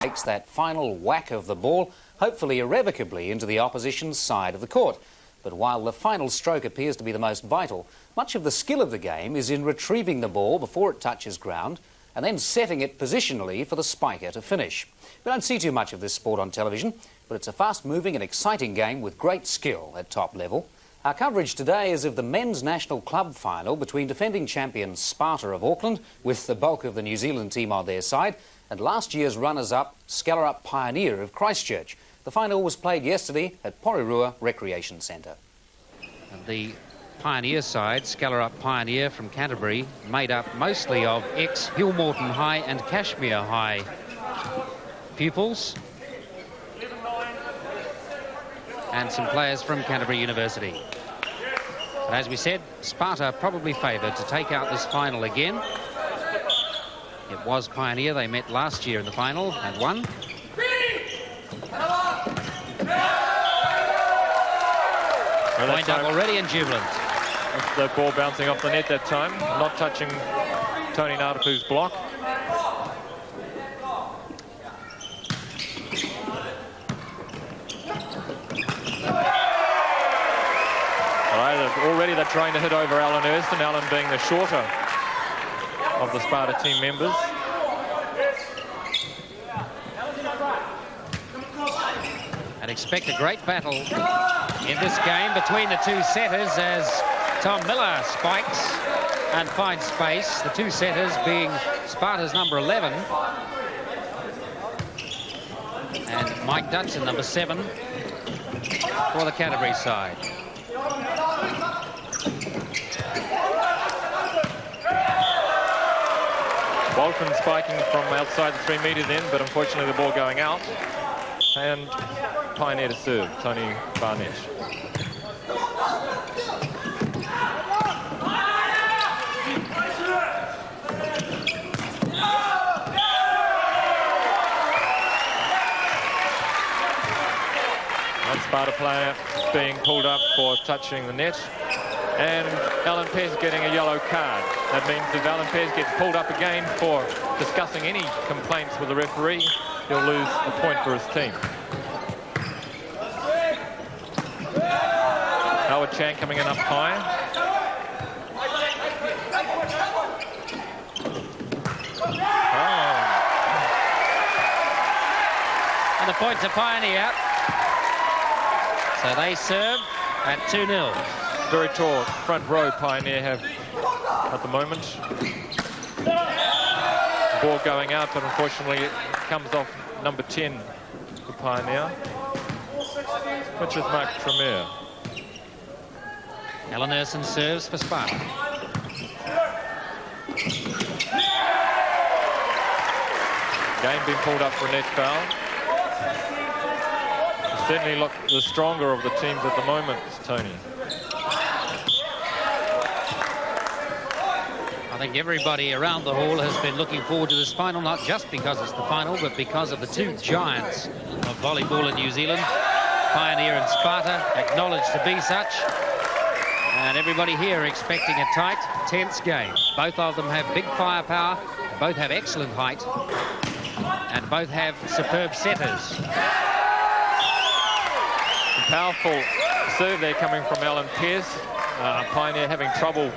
takes that final whack of the ball, hopefully irrevocably, into the opposition's side of the court. But while the final stroke appears to be the most vital, much of the skill of the game is in retrieving the ball before it touches ground and then setting it positionally for the spiker to finish. We don't see too much of this sport on television, but it's a fast-moving and exciting game with great skill at top level. Our coverage today is of the men's national club final between defending champions Sparta of Auckland, with the bulk of the New Zealand team on their side, and last year's runners-up Skellerup Pioneer of Christchurch. The final was played yesterday at Porirua Recreation Centre. And the Pioneer side, Skellerup Pioneer from Canterbury, made up mostly of ex-Hillmorton High and Cashmere High pupils, and some players from Canterbury University. But as we said, Sparta probably favoured to take out this final again. It was Pioneer. They met last year in the final and won. Point up already and jubilant. The ball bouncing off the net that time, not touching Tony Narapu's block. Already they're trying to hit over Alan Erston, Alan being the shorter of the Sparta team members. And expect a great battle in this game between the two setters as Tom Miller spikes and finds space. The two setters being Sparta's number 11 and Mike Dutson, number 7, for the Canterbury side. Walton spiking from outside the 3 metres in, but unfortunately the ball going out. And Pioneer to serve, Tony Barnett. One Sparta player being pulled up for touching the net. And Alan Pez getting a yellow card. That means if Alan Pez gets pulled up again for discussing any complaints with the referee, he'll lose a point for his team. Howard Chang coming in up high. And the point to Pioneer. So they serve at 2-0. Very tall front row Pioneer have at the moment. Ball going out, but unfortunately it comes off number 10 for Pioneer, which is Mark Tremere. Alan Erston serves for Sparta. Game being pulled up for a net foul. Certainly look the stronger of the teams at the moment, Tony. I think everybody around the hall has been looking forward to this final, not just because it's the final, but because of the two giants of volleyball in New Zealand, Pioneer and Sparta, acknowledged to be such. And everybody here expecting a tight, tense game. Both of them have big firepower, both have excellent height, and both have superb setters. A powerful serve there coming from Alan Pearce. Pioneer having trouble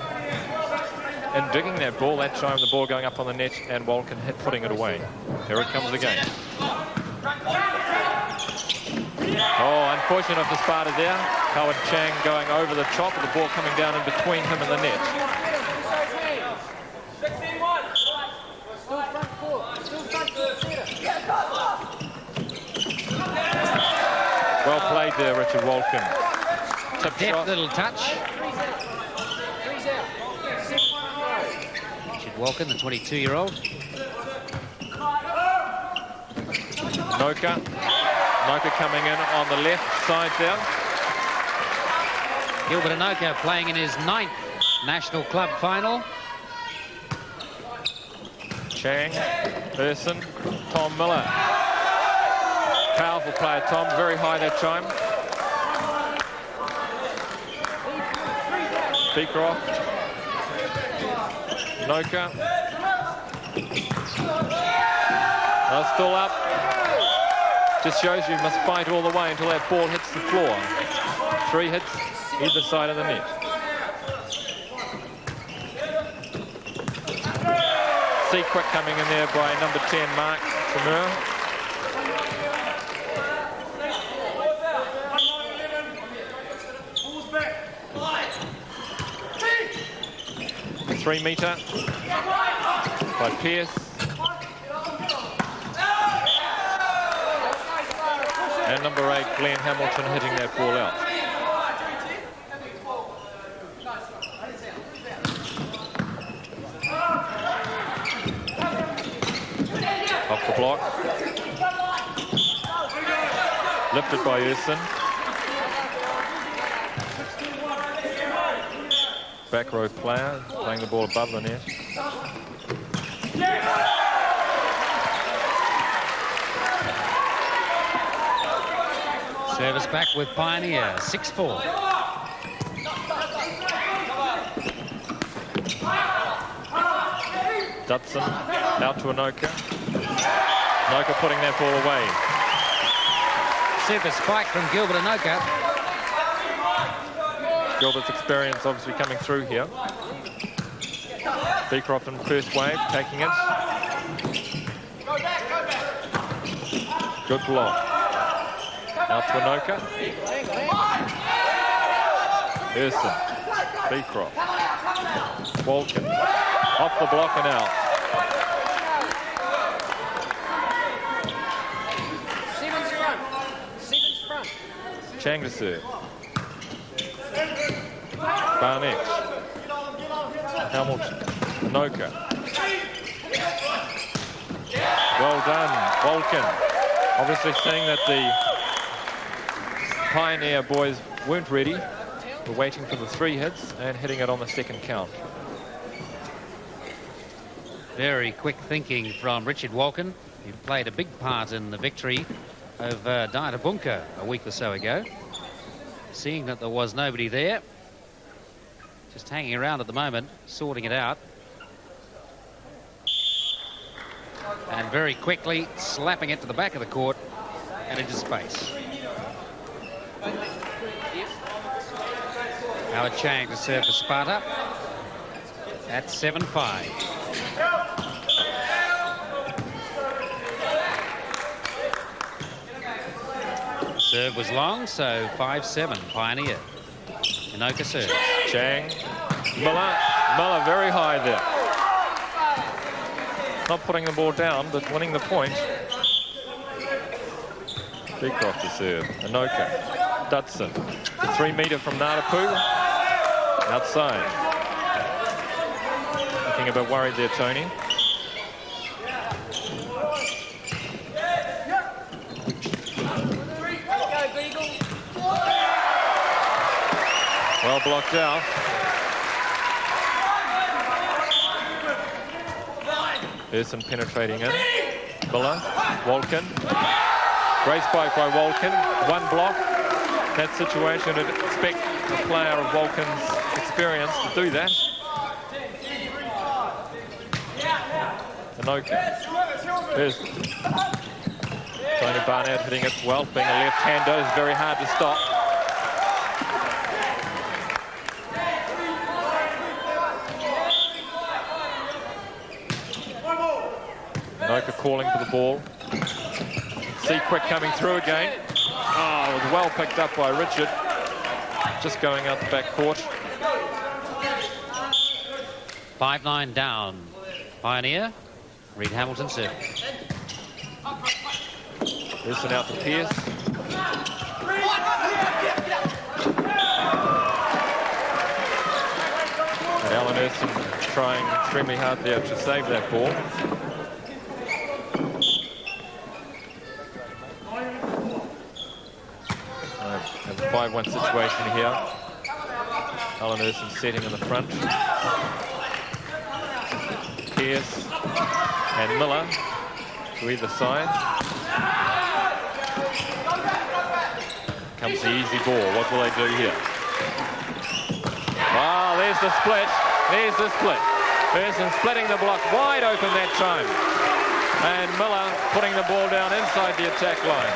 in digging that ball. That time the ball going up on the net and Walton putting it away. Here it comes again. Oh, unfortunate for Sparta there. Howard Chang going over the top, with the ball coming down in between him and the net. Well played there, Richard Walton. Tip shot. Little touch. Richard Walton, the 22-year-old. Noka coming in on the left side there. Gilbert Anoka playing in his 9th national club final. Chang, Erston, Tom Miller. Powerful player, Tom, very high that time. Beecroft, Noka. They're still up. Just shows you must fight all the way until that ball hits the floor. 3 hits either side of the net. Quick coming in there by number 10, Mark Tamura. A 3-meter by Pearce. And number 8, Glenn Hamilton, hitting that ball out. Off the block. Lifted by Erson. Back row player playing the ball above the net. Service back with Pioneer, 6-4. Dutson out to Anoka. Anoka putting that ball away. Super spike from Gilbert Anoka. Gilbert's experience obviously coming through here. Beecroft in first wave, taking it. Good block. Out to Anoka. Erson. Beecroft. Walken. Off the block and out. Chang to serve. Barnett. Hamilton. Anoka. Well done, Walken. Obviously seeing that the Pioneer boys weren't ready. We're waiting for the 3 hits and hitting it on the second count. Very quick thinking from Richard Walken, who played a big part in the victory over Diatabunka a week or so ago. Seeing that there was nobody there, just hanging around at the moment, sorting it out. And very quickly slapping it to the back of the court and into space. Howard Chang to serve for Sparta at 7-5. Serve was long, so 5-7, Pioneer. Anoka serves. Chang. Miller very high there. Not putting the ball down, but winning the point. Beecroft to serve. Anoka. Dutson. 3-meter from Narapu. Outside. Looking a bit worried there, Tony. Well blocked out. Erson penetrating in. Miller. Walken. Great spike by Walken. 1 block. That situation, I'd expect a player of Walken's experience to do that. Anoka. Erson. Tony Barnett hitting it well. Being a left-hander is very hard to stop. Anoka calling for the ball. See Quick coming through again. Oh, it was well picked up by Richard. Just going out the back court. 5-9 down. Pioneer. Reed Hamilton serving. Listen out to Pearce. And Alan Erson trying extremely hard there to save that ball. A 5-1 situation here. Alan Erson setting in the front. Pearce and Miller to either side. Comes the easy ball. What will they do here? Wow, there's the split. There's the split. Erson splitting the block wide open that time. And Miller putting the ball down inside the attack line.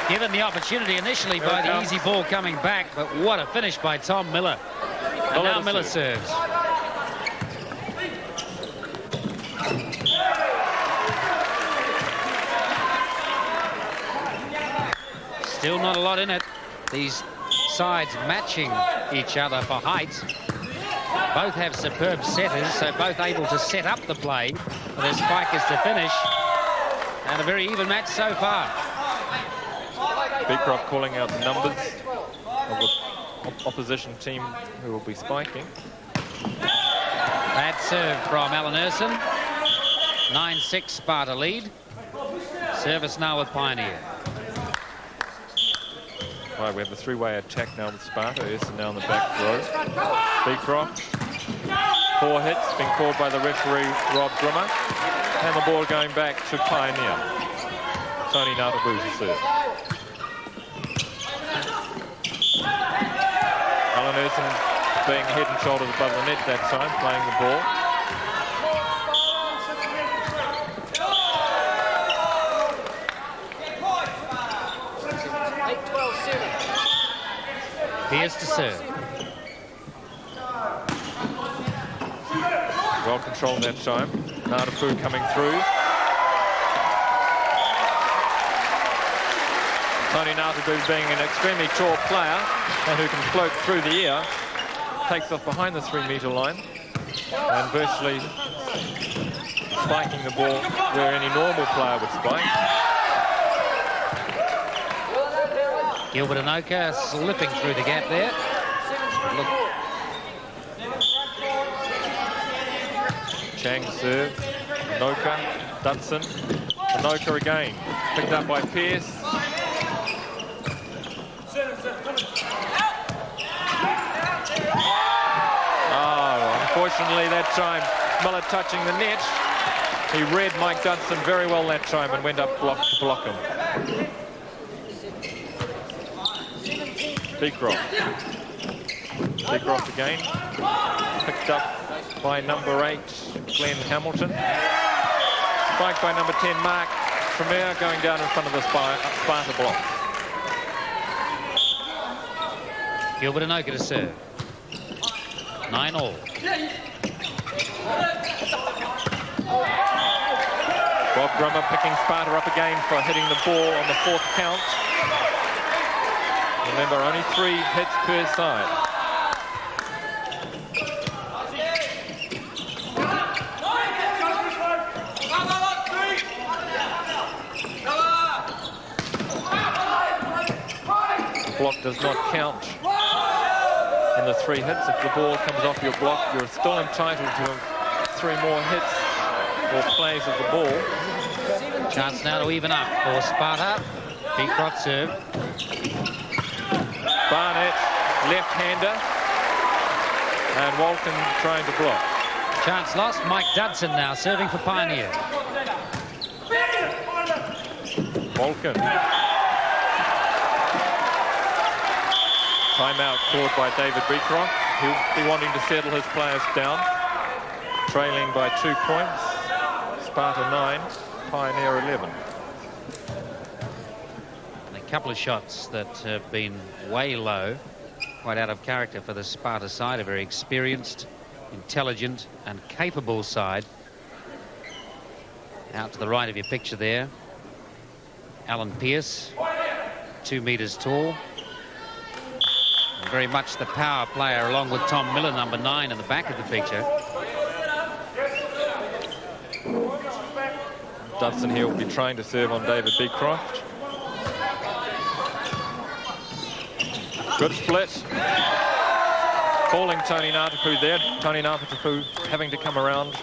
Given the opportunity initially by the easy ball coming back, but what a finish by Tom Miller. And now Miller serves. Still not a lot in it. These sides matching each other for height. Both have superb setters, so both able to set up the play for their spikers to finish. And a very even match so far. Beecroft calling out the numbers of the opposition team who will be spiking. Bad serve from Alan Urson. 9-6 Sparta lead. Service now with Pioneer. Right, we have the three-way attack now with Sparta. Urson now in the back row. Beecroft. 4 hits being called by the referee, Rob Grimmer. And the ball going back to Pioneer. Tony Natabu to serve. Alan Urson being head and shoulders above the net that time, playing the ball. Pierce to serve. Well controlled that time. Natapu coming through. Tony Natapu being an extremely tall player and who can float through the air, takes off behind the 3-metre line and virtually spiking the ball where any normal player would spike. Gilbert Anoka slipping through the gap there. Look. Chang serves. Anoka, Dudson. Anoka again. Picked up by Pierce. Unfortunately that time, Miller touching the net. He read Mike Dudson very well that time and went up to block him. Beecroft. Beecroft again. Picked up by number 8, Glenn Hamilton. Spiked by number 10, Mark Tremere, going down in front of the Sparta block. Gilbert Anoka to serve. 9-all. Bob Grummer picking Sparta up again for hitting the ball on the 4th count. Remember, only 3 hits per side. The block does not count in the 3 hits. If the ball comes off your block, you're still entitled to 3 more hits or plays of the ball. Chance now to even up for Sparta. Beecroft serve. Barnett, left-hander. And Walton trying to block. Chance lost. Mike Dudson now serving for Pioneer. Walton. Timeout called by David Beecroft. He'll be wanting to settle his players down. Trailing by 2 points. Sparta 9, Pioneer 11. And a couple of shots that have been way low, quite out of character for the Sparta side. A very experienced, intelligent and capable side. Out to the right of your picture there, Alan Pierce, 2 metres tall. And very much the power player, along with Tom Miller, number 9, in the back of the picture. Dudson here will be trying to serve on David Beecroft. Good split. Falling Tony Natapu there. Tony Natapu having to come around,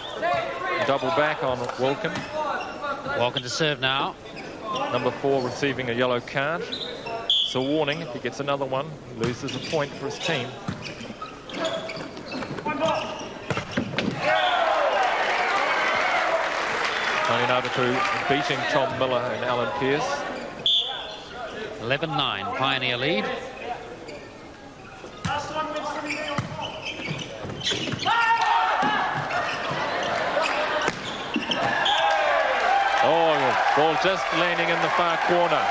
double back on Wilkin. Walken to serve now. Number 4 receiving a yellow card. So warning, if he gets another one, he loses a point for his team. Tony Natapu beating Tom Miller and Alan Pierce. 11-9, Pioneer lead. Ball just landing in the far corner.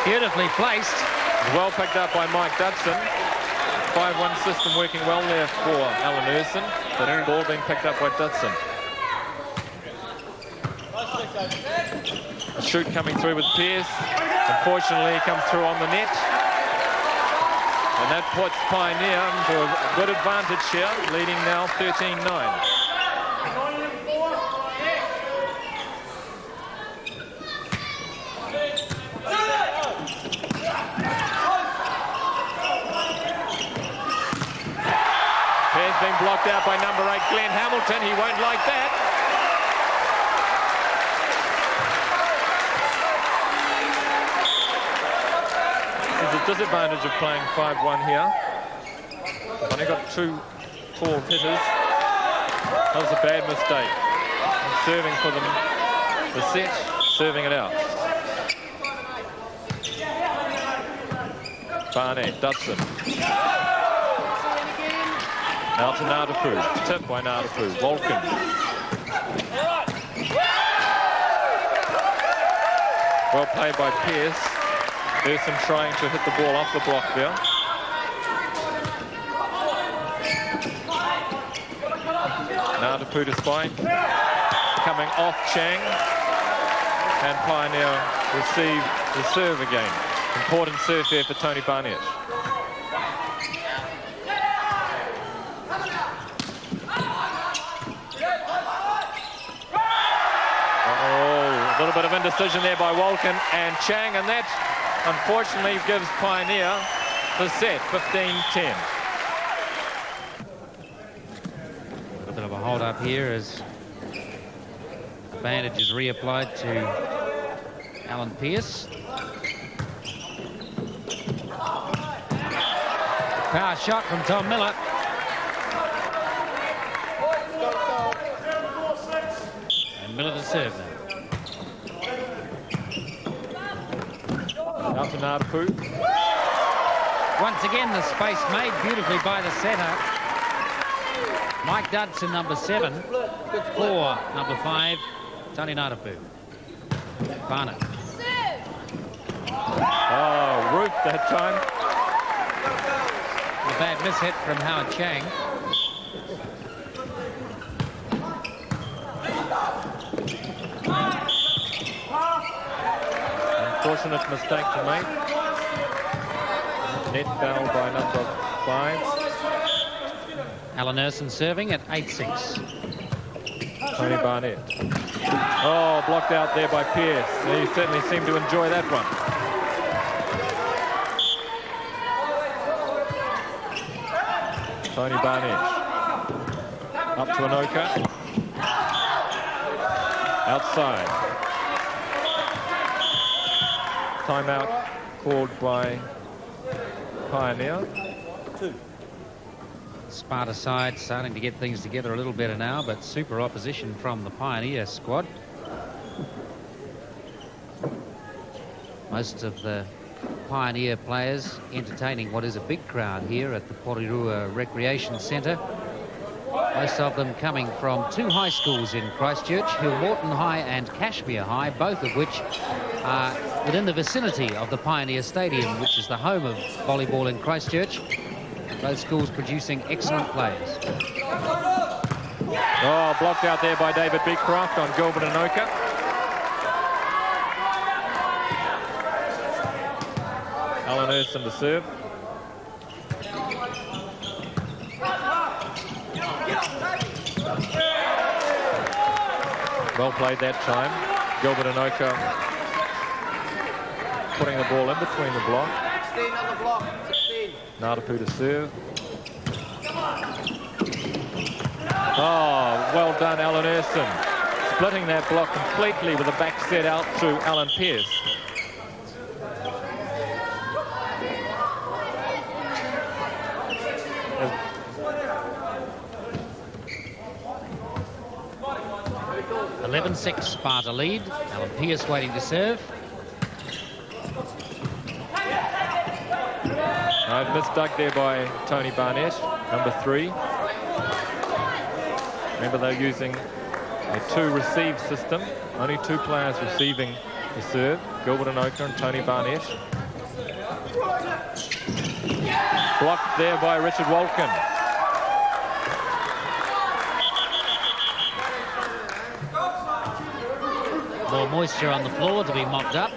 Beautifully placed. Well picked up by Mike Dudson. 5-1 system working well there for Alan Erson. The ball being picked up by Dudson. A shoot coming through with Pearce. Unfortunately, he comes through on the net. And that puts Pioneer into a good advantage here, leading now 13-9. Being blocked out by number 8, Glenn Hamilton. He won't like that. There's a disadvantage of playing 5-1 here. Only got 2 tall hitters. That was a bad mistake. And serving for them. The set, serving it out. Barnett, Dudson. Out to Nadapu. Tip by Nadapu. Volkan. Well played by Pearce. Erson trying to hit the ball off the block there. Nadapu to spike. Coming off Chang. And Pioneer receive the serve again. Important serve there for Tony Barnett. A little bit of indecision there by Walken and Chang, and that unfortunately gives Pioneer the set, 15-10. A bit of a hold up here as bandage is reapplied to Alan Pearce. Power shot from Tom Miller. And Miller to serve now. Out to Nadapu. Once again, the space made beautifully by the setter. Mike Dudson, number 7. For number 5, Tony Nadapu. Barnett. Oh, Ruth that time. A bad mishit from Howard Chang. Unfortunate mistake to make. Net foul by number 5. Alan Erson serving at 8-6. Tony Barnett. Oh, blocked out there by Pearce. He certainly seemed to enjoy that one. Tony Barnett. Up to Anoka. Outside. Timeout called by Pioneer. 2. Sparta side starting to get things together a little better now, but super opposition from the Pioneer squad. Most of the Pioneer players entertaining what is a big crowd here at the Porirua Recreation Centre. Most of them coming from 2 high schools in Christchurch, Hillmorton High and Cashmere High, both of which are within the vicinity of the Pioneer Stadium, which is the home of volleyball in Christchurch. Both schools producing excellent players. Oh, blocked out there by David Beecroft on Gilbert Anoka. Alan Erson to serve. Well played that time. Gilbert Anoka putting the ball in between the block. 16 on the block. 16. Nadapu to serve. Oh, well done, Alan Erson. Splitting that block completely with a back set out to Alan Pearce. (11-6) Sparta lead. Alan Pearce waiting to serve. Misdug there by Tony Barnett, number 3. Remember, they're using A two-receive system. Only 2 players receiving the serve. Gilbert Anoka and Tony Barnett. Blocked there by Richard Walken. More moisture on the floor to be mopped up.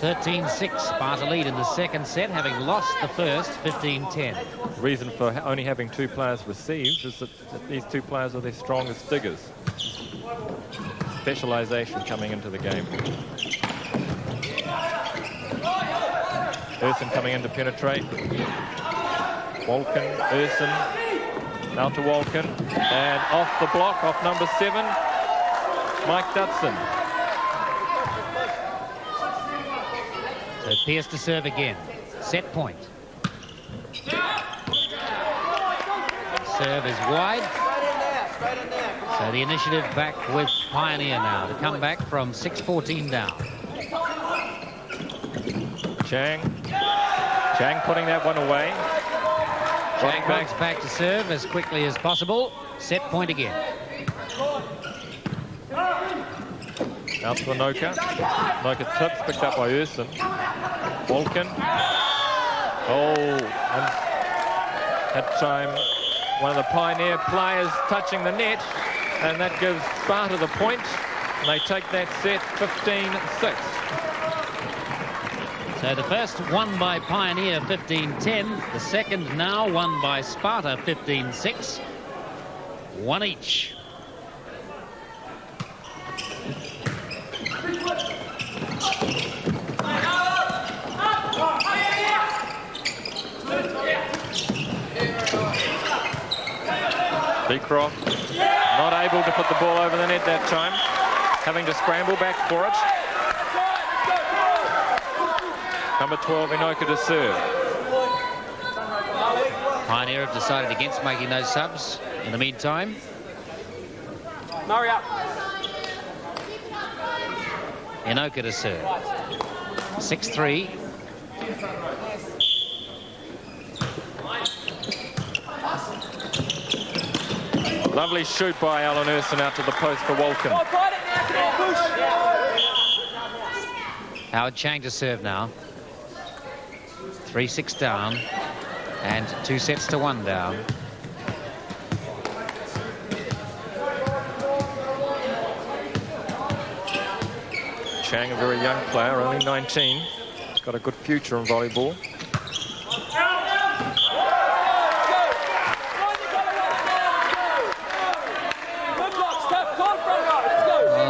13-6, Sparta lead in the second set, having lost the first, 15-10. The reason for only having 2 players received is that these 2 players are their strongest diggers. Specialisation coming into the game. Urson coming in to penetrate. Walken, Urson, now to Walken, and off the block, off number 7, Mike Dudson. So Pearce to serve again. Set point. Serve is wide. So the initiative back with Pioneer now to come back from 6-14 down. Chang putting that one away. Chang moves back to serve as quickly as possible. Set point again. Out to Anoka. Anoka tips, picked up by Urson. Walken. Oh, and that time one of the Pioneer players touching the net, and that gives Sparta the point, and they take that set 15-6. So the first won by Pioneer 15-10. The second now won by Sparta 15-6. 1 each. Beecroft not able to put the ball over the net that time, having to scramble back for it. Number 12, Inoka to serve. Pioneer have decided against making those subs in the meantime. Murray up. Inoka to serve. 6-3. Lovely shoot by Alan Urson out to the post for Walken. Howard Chang to serve now. 3-6 down and 2 sets to 1 down. Chang, a very young player, only 19. He's got a good future in volleyball.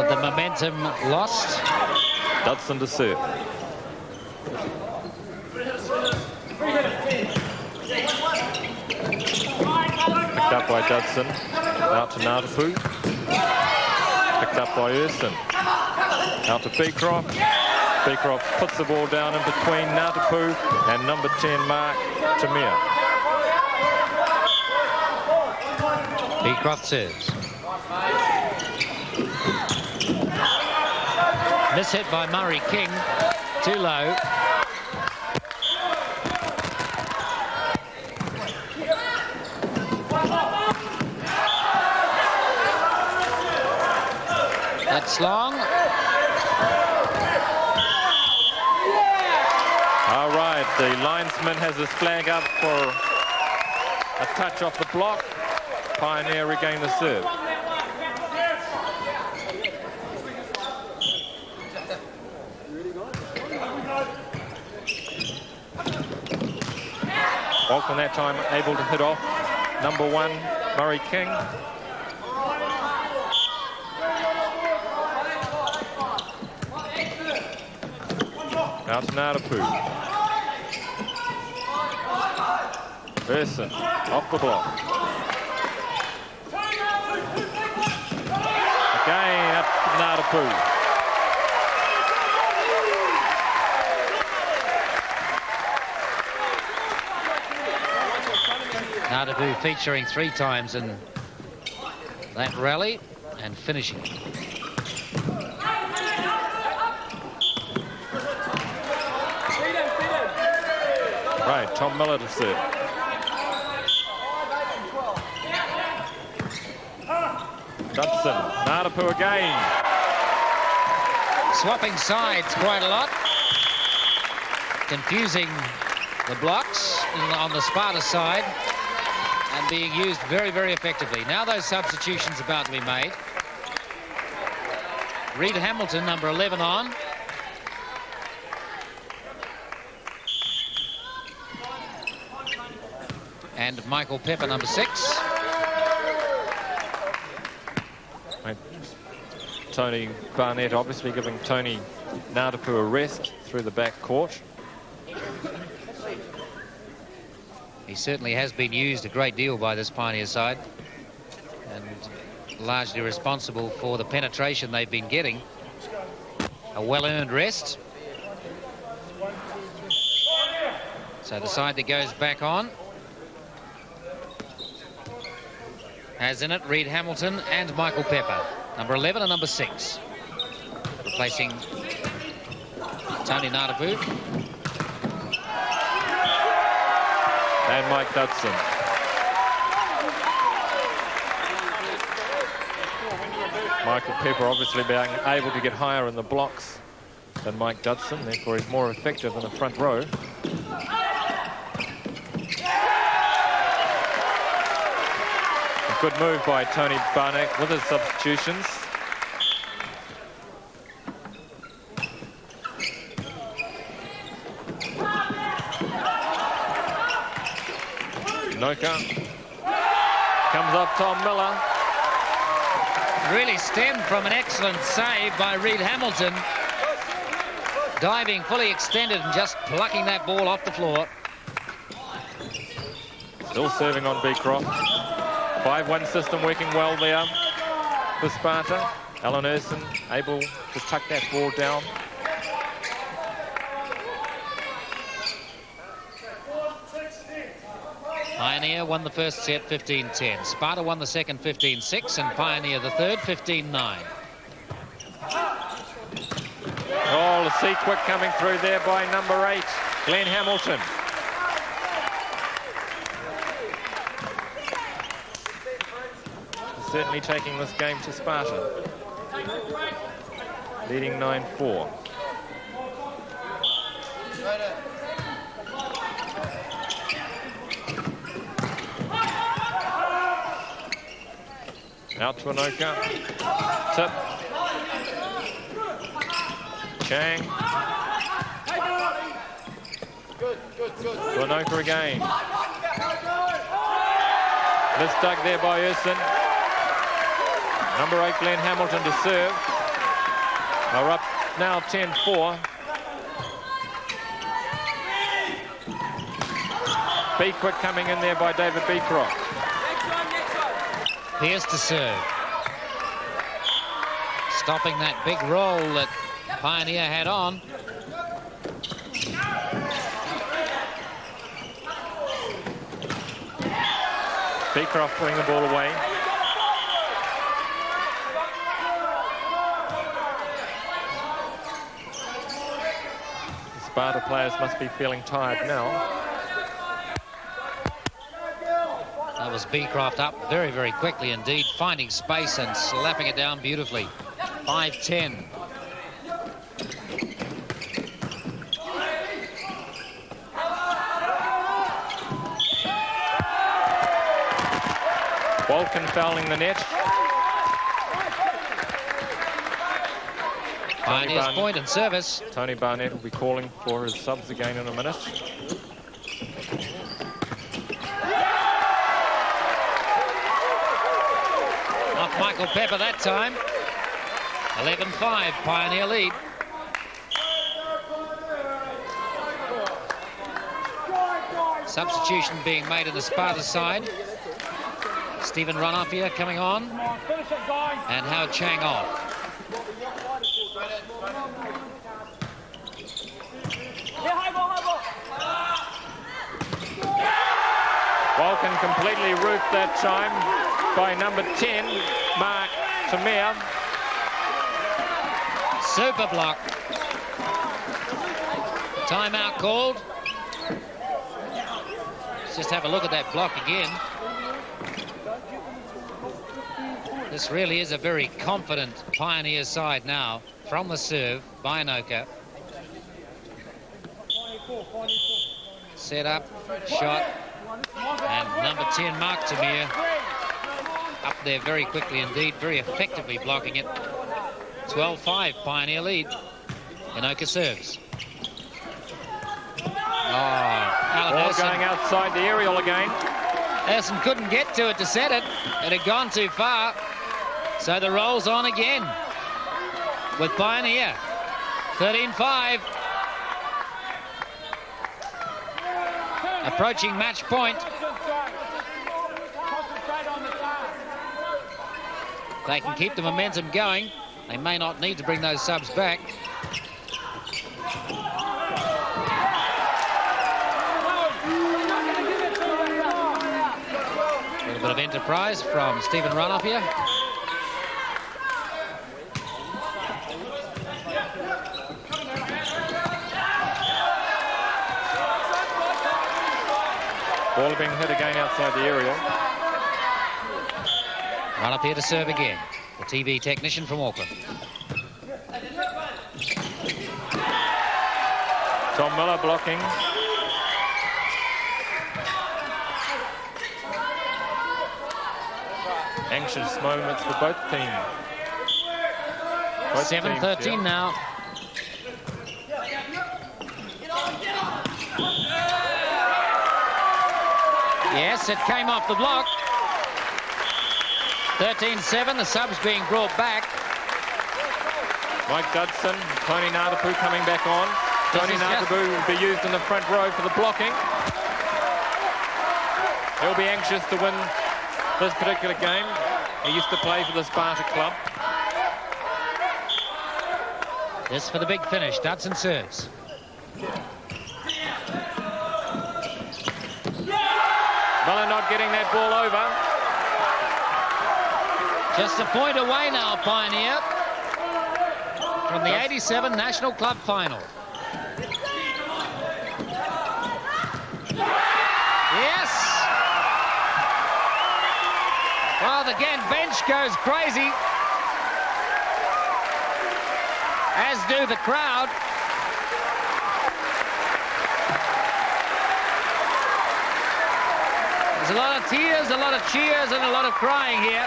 The momentum lost. Dudson to serve. Picked up by Dudson. Out to Natapu. Picked up by Urson. Out to Beecroft. Beecroft puts the ball down in between Natapu and number 10 Mark Tamir. Beecroft serves. Mishit by Murray King. Too low. That's long. All right, the linesman has his flag up for a touch off the block. Pioneer regain the serve. Walken that time able to hit off number 1, Murray King. Out to Natapu. Urson off the block. Again up to Natapu. Natapu featuring 3 times in that rally and finishing. Right, Tom Miller to serve. Dudson, Narapu again. Swapping sides quite a lot. Confusing the blocks on the Sparta side and being used very, very effectively. Now those substitutions about to be made. Reed Hamilton, number 11 on. And Michael Pepper, number 6. Tony Barnett obviously giving Tony Narapu a rest through the back court. He certainly has been used a great deal by this Pioneer side and largely responsible for the penetration they've been getting. A well-earned rest. So the side that goes back on has in it Reed Hamilton and Michael Pepper, number 11 and number 6, replacing Tony Narapu. And Mike Dudson. Michael Pepper obviously being able to get higher in the blocks than Mike Dudson, therefore he's more effective in the front row. A good move by Tony Barnett with his substitutions. Noka comes off Tom Miller. Really stemmed from an excellent save by Reed Hamilton. Diving fully extended and just plucking that ball off the floor. Still serving on Beecroft. 5-1 system working well there for Sparta. Alan Urson able to tuck that ball down. Pioneer won the first set 15-10. Sparta won the second 15-6 and Pioneer the third 15-9. Oh, the C-quick coming through there by number 8, Glenn Hamilton. Certainly taking this game to Sparta. Leading 9-4. Out to Anoka. Tip. Chang. To Anoka again. Misdug there by Urson. Number 8, Glenn Hamilton to serve. They're up now 10-4. Beecroft coming in there by David Beecroft. Pierce to serve. Stopping that big roll that Pioneer had on. Beecroft putting the ball away. The Sparta players must be feeling tired now. That was Beecroft up very, very quickly indeed, finding space and slapping it down beautifully. 5-10. Walken fouling the net. Pioneer's point and service. Tony Barnett will be calling for his subs again in a minute. Off Michael Pepper that time. 11-5, Pioneer lead. Substitution being made in the Sparta side. Stephen Runoff here coming on. And Howard Chang off. Walken completely roofed that time by number 10, Mark Tamir. Super block. Timeout called. Let's just have a look at that block again. This really is a very confident Pioneer side now. From the serve by Anoka. Set up, shot, and number 10, Mark Tamir, up there very quickly indeed, very effectively blocking it. 12-5, Pioneer lead. Anoka serves. Ball going outside the aerial again. Allison couldn't get to it to set it. It had gone too far. So the roll's on again with Pioneer. 13-5. Approaching match point. They can keep the momentum going. They may not need to bring those subs back. A little bit of enterprise from Stephen Runoff here. Ball being hit again outside the aerial. Runoff here to serve again. The TV technician from Auckland. Tom Miller blocking. Anxious moments for both teams. 7-13 now. Yes, it came off the block. 13-7, the subs being brought back. Mike Dudson, Tony Nadapu coming back on. Tony Nadapu will be used in the front row for the blocking. He'll be anxious to win this particular game. He used to play for the Sparta club. This for the big finish. Dudson serves. Miller not getting that ball over. Just a point away now, Pioneer, from the 87 National Club Final. Yes! Well, the Ghent bench goes crazy, as do the crowd. There's a lot of tears, a lot of cheers, and a lot of crying here.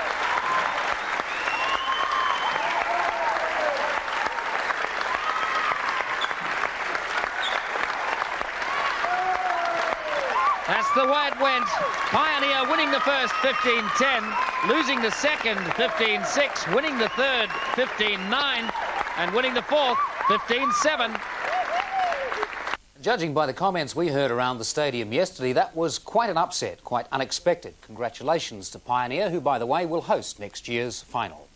That's the way it went. Pioneer winning the first 15-10, losing the second 15-6, winning the third 15-9, and winning the fourth 15-7. Judging by the comments we heard around the stadium yesterday, that was quite an upset, quite unexpected. Congratulations to Pioneer, who, by the way, will host next year's final.